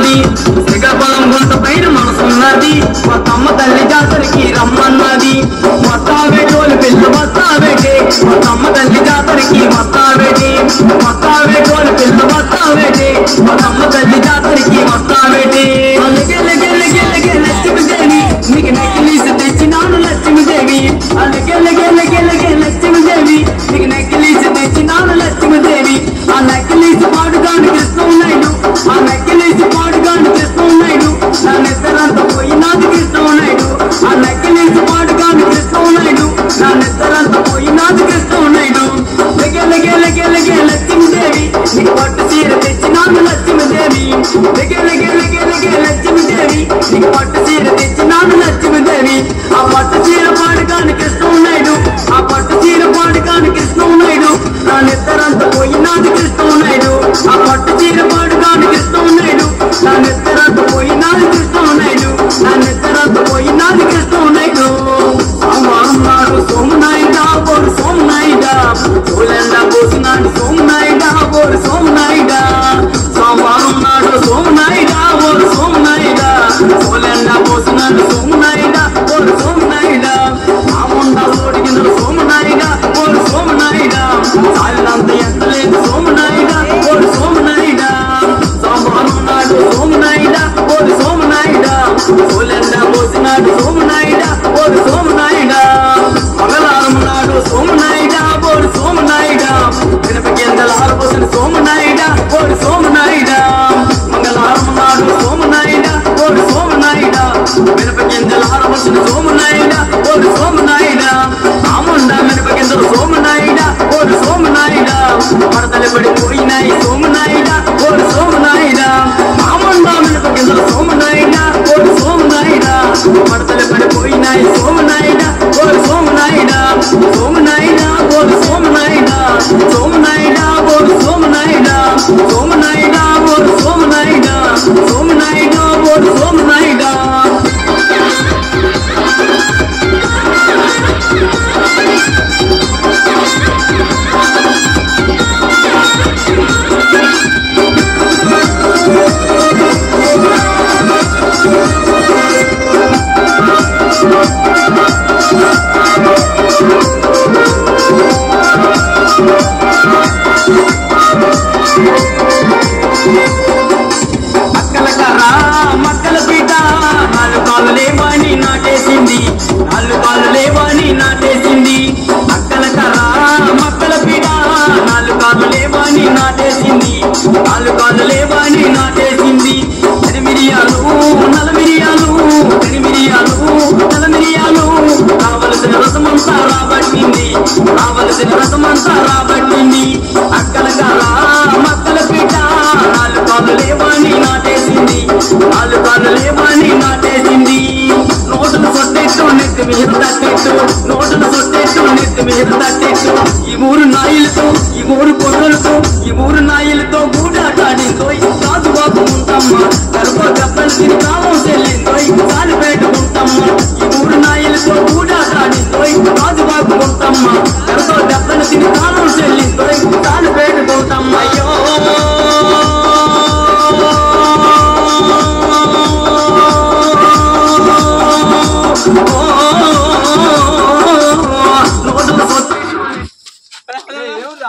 రమ్మన్నది శ్రీకాకుళం గుంట పైన మనసున్నది కొత్తమ్మ తల్లి జాతరకి రమ్మన్నది వస్తావే టోలు పిల్ల వస్తావేటి కొత్తమ్మ తల్లి జాతరకి వస్తావేటి వస్తావే టోలు పిల్ల వస్తావేటి కొత్తమ్మ తల్లి జాతరకి వస్తావేటి లక్ష్మీదేవి నీకు నెక్కిలీసి తెచ్చినాను లక్ష్మీదేవి లక్ష్మీదేవి నీకు నెక్కిలీసి తెచ్చినాను లక్ష్మీదేవి ఆ నెక్కిలీసి పాడుగాను కృష్ణున్నాడు ఆ నెక్కిలీసి పాడుగాను కృష్ణున్నాడు నా నిద్రంతా పోయినాది కృష్ణున్నాడు ఆ నెక్కిలీసి పాడుగాను కృష్ణున్నాడు నా నిద్రంతా పోయినాది కృష్ణున్నాడు లక్ష్మీదేవి నీకు పట్టు చీర తెచ్చినాను లక్ష్మీదేవి లక్ష్మీదేవి నీకు పట్టు చీర తెచ్చినాను లక్ష్మీదేవి ఆ పట్టు చీర పాడుగాను కృష్ణున్నాడు ఆ పట్టు చీర పాడుగాను కృష్ణున్నాడు నా నిద్రంతా పోయినాది కృష్ణున్నాడు ఆ పట్టు చీర పాడుగాను కృష్ణున్నాడు నా నిద్రంతా పోయినాది కృష్ణున్నాడు నా నిద్రంతా పోయినాది కృష్ణున్నాడు అన్నాడు సోమనాయుడా బోరు సోమనాయుడా పూలెండా పోసినాడు సోమనాయుడా బోరు సోమనాయుడా సోమవారం నాడు సోమనాయుడా బోరు సోమనాయుడా పూలెండా పోసినాడు సోమనాయుడా బోరు సోమనాయుడా ఆ ముండా ఓడిగినాడు సోమనాయుడా బోరు సోమనాయుడా సాలినంత ఎంతలేదు సోమనాయుడా బోరు సోమనాయుడా సోమవారం నాడు సోమనాయుడా బోరు సోమనాయుడా పూలెండా పోసినాడు సోమనాయుడా బోరు సోమనాయుడా మంగళవారం నాడు సోమనాయుడా బోరు సోమనాయుడా వినపకెందల ఆరపోసిన సోమనాయుడా బోరు సోమనాయుడా మంగళవారం నాడు సోమనాయుడా బోరు సోమనాయుడా వినపకెందల ఆరపోసిన సోమనాయుడా బోరు సోమనాయుడా ఆముండా వినపకెందల సోమనాయుడా బోరు సోమనాయుడా పడతలు పడిపోయినాయి సోమనాయుడా బోరు సోమనాయుడా ఆముండా వినపకెందల సోమనాయుడా బోరు సోమనాయుడా పడతలు పడిపోయినాయి సోమనాయుడా బోరు సోమనాయుడా సోమనాయుడా బోరు సోమనాయుడా సోమనాయుడా బోరు సోమనాయుడా సోమనాయుడా బోరు సోమనాయుడా సోమనాయుడా బోరు సోమనాయుడా అక్కల కర్రా మక్కల పీట నాలుగు కాళ్ళు లేవని నాటేసింది నాలుగు కాళ్ళు లేవని నాటేసింది అక్కల కర్రా మక్కల పీట నాలుగు కాళ్ళు లేవని నాటేసింది నాలుగు కాళ్ళు లేవని నాటేసింది ఎనిమిరియాలు నలమిరియాలు ఎనిమిరియాలు నలమిరియాలు రావలసిన రసమంతా రాబట్టింది రావలసిన రసమంతా రాబట్టింది అక్కల కర్రా మక్కల పీట నాలుగు కాళ్ళు లేవని నాటేసింది నాలుగు కాళ్ళు లేవని నాటేసింది నోటును సొట్టెట్టు నెత్తి మీద తట్టెట్టు నోటును సొట్టెట్టు నెత్తి మీద తట్టెట్టు ఈ ఊరు నాయులతో ఈ ఊరు కొర్రలతో ఈ ఊరు నాయులతో గూడాటాడిందో